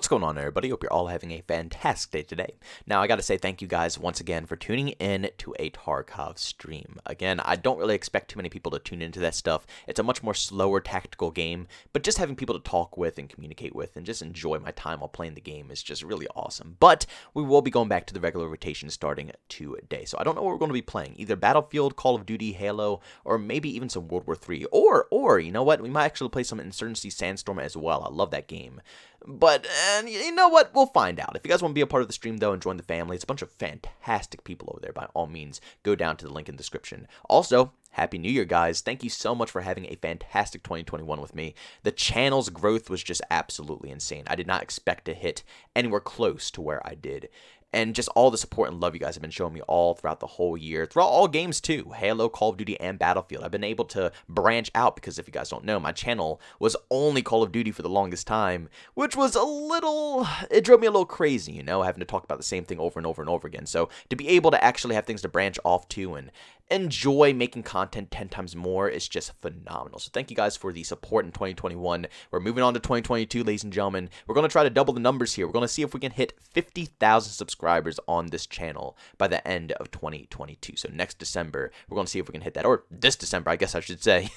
What's going on, everybody? Hope you're all having a fantastic day today. Now, I gotta say thank you guys once again for tuning in to a Tarkov stream. Again, I don't really expect too many people to tune into that stuff. It's a much more slower tactical game, but just having people to talk with and communicate with and just enjoy my time while playing the game is just really awesome. But we will be going back to the regular rotation starting today. So I don't know what we're going to be playing. Either Battlefield, Call of Duty, Halo, or maybe even some World War III. Or, you know what? We might actually play some Insurgency Sandstorm as well. I love that game. But, you know what? We'll find out. If you guys want to be a part of the stream, though, and join the family, it's a bunch of fantastic people over there. By all means, go down to the link in the description. Also, Happy New Year, guys. Thank you so much for having a fantastic 2021 with me. The channel's growth was just absolutely insane. I did not expect to hit anywhere close to where I did. And just all the support and love you guys have been showing me all throughout the whole year. Throughout all games, too. Halo, Call of Duty, and Battlefield. I've been able to branch out because if you guys don't know, my channel was only Call of Duty for the longest time. Which was it drove me a little crazy, you know, having to talk about the same thing over and over and over again. So to be able to actually have things to branch off to and enjoy making content 10 times more is just phenomenal. So thank you guys for the support in 2021. We're moving on to 2022, ladies and gentlemen. We're going to try to double the numbers here. We're going to see if we can hit 50,000 subscribers on this channel by the end of 2022. So next December, we're going to see if we can hit that. Or this December, I guess I should say.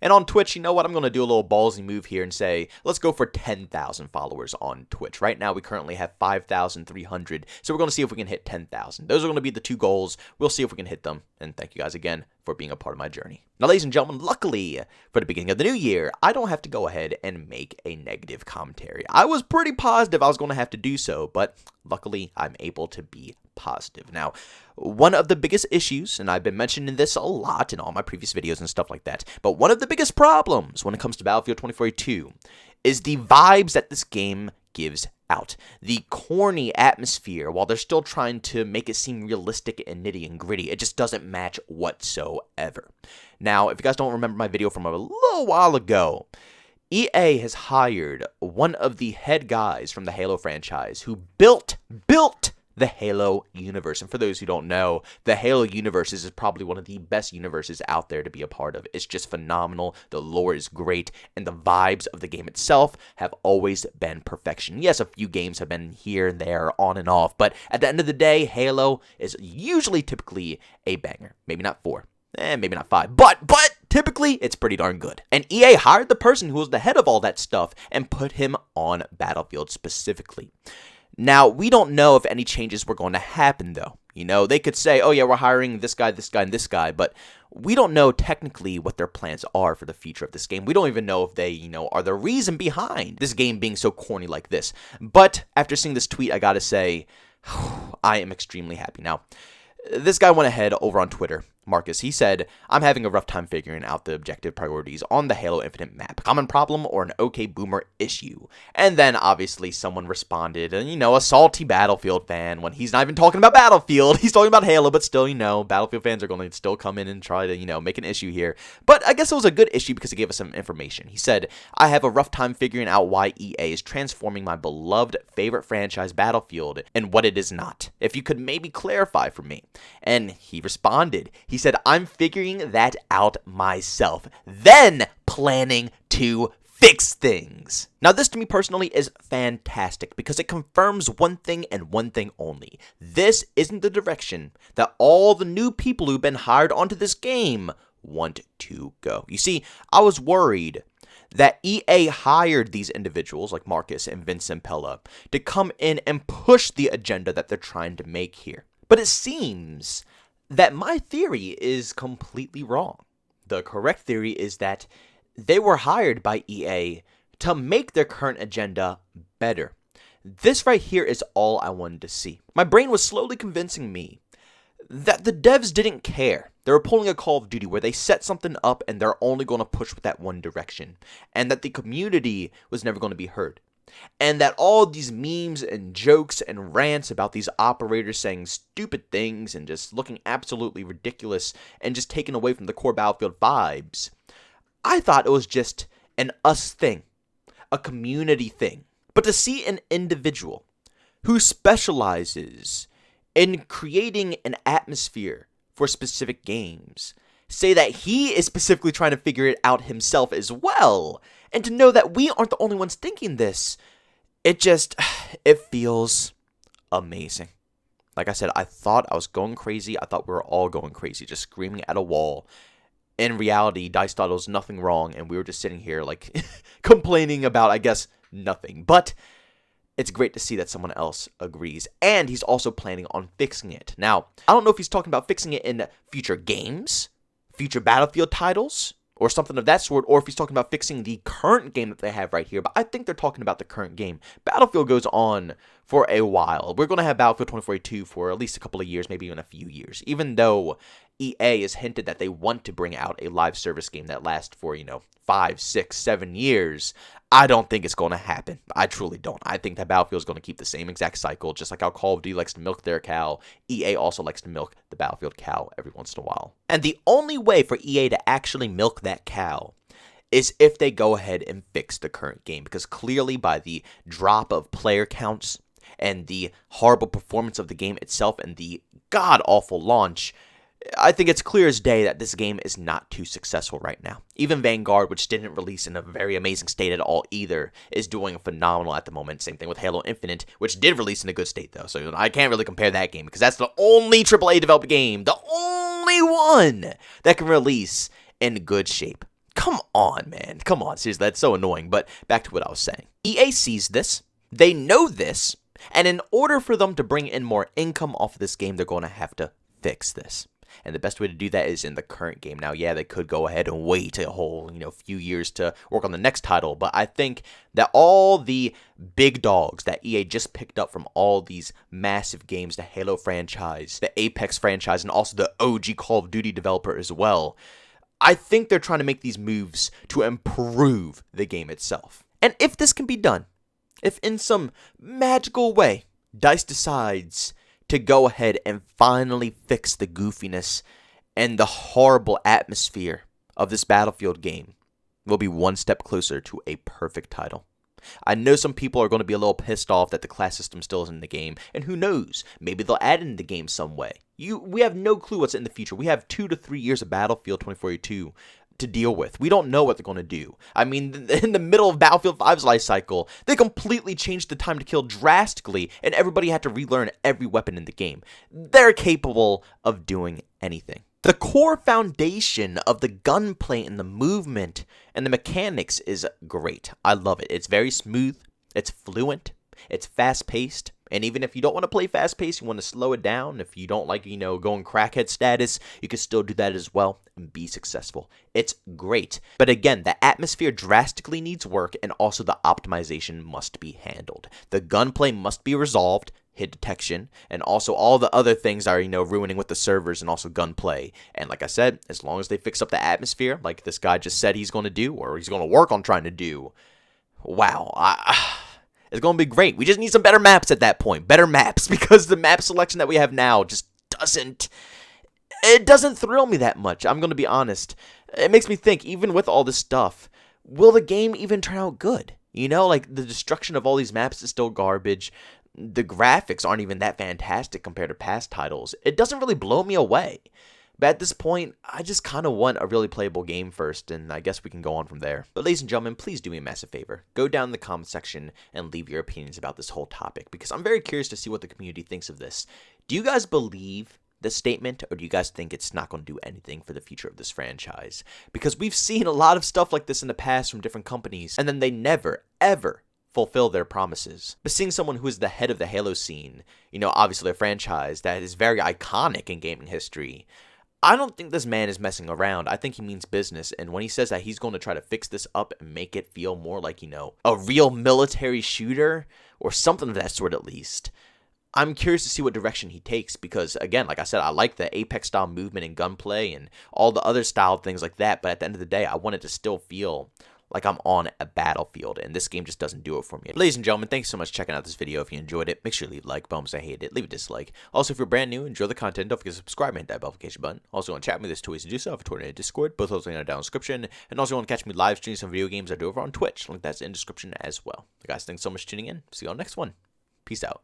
And on Twitch, you know what? I'm going to do a little ballsy move here and say, let's go for 10,000 followers on Twitch. Right now, we currently have 5,300, so we're going to see if we can hit 10,000. Those are going to be the two goals. We'll see if we can hit them, and thank you guys again for being a part of my journey. Now, ladies and gentlemen, luckily, for the beginning of the new year, I don't have to go ahead and make a negative commentary. I was pretty positive I was going to have to do so, but luckily, I'm able to be positive. Now, one of the biggest issues, and I've been mentioning this a lot in all my previous videos and stuff like that, but one of the biggest problems when it comes to Battlefield 2042 is the vibes that this game gives out. The corny atmosphere, while they're still trying to make it seem realistic and nitty and gritty, it just doesn't match whatsoever. Now, if you guys don't remember my video from a little while ago, EA has hired one of the head guys from the Halo franchise who built the Halo universe. And for those who don't know, the Halo universe is probably one of the best universes out there to be a part of. It's just phenomenal. The lore is great, and the vibes of the game itself have always been perfection. Yes, a few games have been here and there, on and off, but at the end of the day, Halo is typically a banger. Maybe not 4, maybe not 5, but typically, it's pretty darn good. And EA hired the person who was the head of all that stuff and put him on Battlefield specifically. Now, we don't know if any changes were going to happen, though. You know, they could say, oh yeah, we're hiring this guy, and this guy, but we don't know technically what their plans are for the future of this game. We don't even know if they, you know, are the reason behind this game being so corny like this. But after seeing this tweet, I gotta say, I am extremely happy. Now, this guy went ahead over on Twitter, Marcus. He said, I'm having a rough time figuring out the objective priorities on the Halo Infinite map. Common problem or an OK Boomer issue? And then, obviously, someone responded, and, you know, a salty Battlefield fan, when he's not even talking about Battlefield. He's talking about Halo, but still, you know, Battlefield fans are going to still come in and try to, you know, make an issue here. But I guess it was a good issue because it gave us some information. He said, I have a rough time figuring out why EA is transforming my beloved favorite franchise Battlefield and what it is not. If you could maybe clarify for me. And he responded. He said, I'm figuring that out myself, then planning to fix things. Now, this to me personally is fantastic because it confirms one thing and one thing only. This isn't the direction that all the new people who've been hired onto this game want to go. You see, I was worried that EA hired these individuals like Marcus and Vince Impella to come in and push the agenda that they're trying to make here. But it seems that my theory is completely wrong. The correct theory is that they were hired by EA to make their current agenda better. This right here is all I wanted to see. My brain was slowly convincing me that the devs didn't care. They were pulling a Call of Duty where they set something up and they're only going to push with that one direction, and that the community was never going to be heard. And that all these memes and jokes and rants about these operators saying stupid things and just looking absolutely ridiculous and just taken away from the core Battlefield vibes, I thought it was just an us thing, a community thing. But to see an individual who specializes in creating an atmosphere for specific games say that he is specifically trying to figure it out himself as well, and to know that we aren't the only ones thinking this, it feels amazing. Like I said, I thought I was going crazy. I thought we were all going crazy, just screaming at a wall. In reality, DICE thought there was nothing wrong, and we were just sitting here, like, complaining about, I guess, nothing. But it's great to see that someone else agrees, and he's also planning on fixing it. Now, I don't know if he's talking about fixing it in future games, future Battlefield titles, or something of that sort, or if he's talking about fixing the current game that they have right here. But I think they're talking about the current game. Battlefield goes on for a while. We're going to have Battlefield 2042 for at least a couple of years, maybe even a few years, even though EA has hinted that they want to bring out a live service game that lasts for, 5, 6, 7 years. I don't think it's going to happen. I truly don't. I think that Battlefield is going to keep the same exact cycle, just like how Call of Duty likes to milk their cow. EA also likes to milk the Battlefield cow every once in a while. And the only way for EA to actually milk that cow is if they go ahead and fix the current game, because clearly by the drop of player counts and the horrible performance of the game itself and the god-awful launch, I think it's clear as day that this game is not too successful right now. Even Vanguard, which didn't release in a very amazing state at all either, is doing phenomenal at the moment. Same thing with Halo Infinite, which did release in a good state though. So I can't really compare that game because that's the only AAA developed game, the only one that can release in good shape. Come on, man. Come on. Seriously, that's so annoying. But back to what I was saying. EA sees this. They know this. And in order for them to bring in more income off of this game, they're going to have to fix this. And the best way to do that is in the current game. Now, yeah, they could go ahead and wait a whole, few years to work on the next title. But I think that all the big dogs that EA just picked up from all these massive games, the Halo franchise, the Apex franchise, and also the OG Call of Duty developer as well, I think they're trying to make these moves to improve the game itself. And if this can be done, if in some magical way DICE decides to go ahead and finally fix the goofiness and the horrible atmosphere of this Battlefield game, we'll be one step closer to a perfect title. I know some people are going to be a little pissed off that the class system still is in the game, and who knows, maybe they'll add it in the game some way. We have no clue what's in the future. We have 2 to 3 years of Battlefield 2042 to deal with. We don't know what they're going to do. I mean, in the middle of Battlefield 5's life cycle, they completely changed the time to kill drastically, and everybody had to relearn every weapon in the game. They're capable of doing anything. The core foundation of the gunplay and the movement and the mechanics is great. I love it. It's very smooth. It's fluent. It's fast-paced. And even if you don't want to play fast-paced, you want to slow it down. If you don't like, going crackhead status, you can still do that as well and be successful. It's great. But again, the atmosphere drastically needs work, and also the optimization must be handled. The gunplay must be resolved, hit detection, and also all the other things are, ruining with the servers and also gunplay. And like I said, as long as they fix up the atmosphere, like this guy just said he's going to do, or he's going to work on trying to do, wow, it's going to be great. We just need some better maps at that point. Better maps, because the map selection that we have now just doesn't thrill me that much. I'm going to be honest. It makes me think, even with all this stuff, will the game even turn out good? Like the destruction of all these maps is still garbage. The graphics aren't even that fantastic compared to past titles. It doesn't really blow me away. But at this point, I just kind of want a really playable game first, and I guess we can go on from there. But ladies and gentlemen, please do me a massive favor. Go down in the comment section and leave your opinions about this whole topic, because I'm very curious to see what the community thinks of this. Do you guys believe this statement, or do you guys think it's not going to do anything for the future of this franchise? Because we've seen a lot of stuff like this in the past from different companies, and then they never, ever fulfill their promises. But seeing someone who is the head of the Halo scene, obviously a franchise that is very iconic in gaming history, I don't think this man is messing around. I think he means business. And when he says that he's going to try to fix this up and make it feel more like, a real military shooter or something of that sort at least, I'm curious to see what direction he takes, because, again, like I said, I like the Apex-style movement and gunplay and all the other style things like that. But at the end of the day, I want it to still feel like I'm on a battlefield, and this game just doesn't do it for me. Ladies and gentlemen, thanks so much for checking out this video. If you enjoyed it, make sure to leave a like. Bums, I hate it. Leave a dislike. Also, if you're brand new, enjoy the content, don't forget to subscribe and hit that notification button. Also, want to chat with me, there's 2 ways to do so. I have a Twitter and a Discord. Both those links are down in the description. And also, want to catch me live streaming some video games I do over on Twitch. Link that's in the description as well. Guys, thanks so much for tuning in. See you on the next one. Peace out.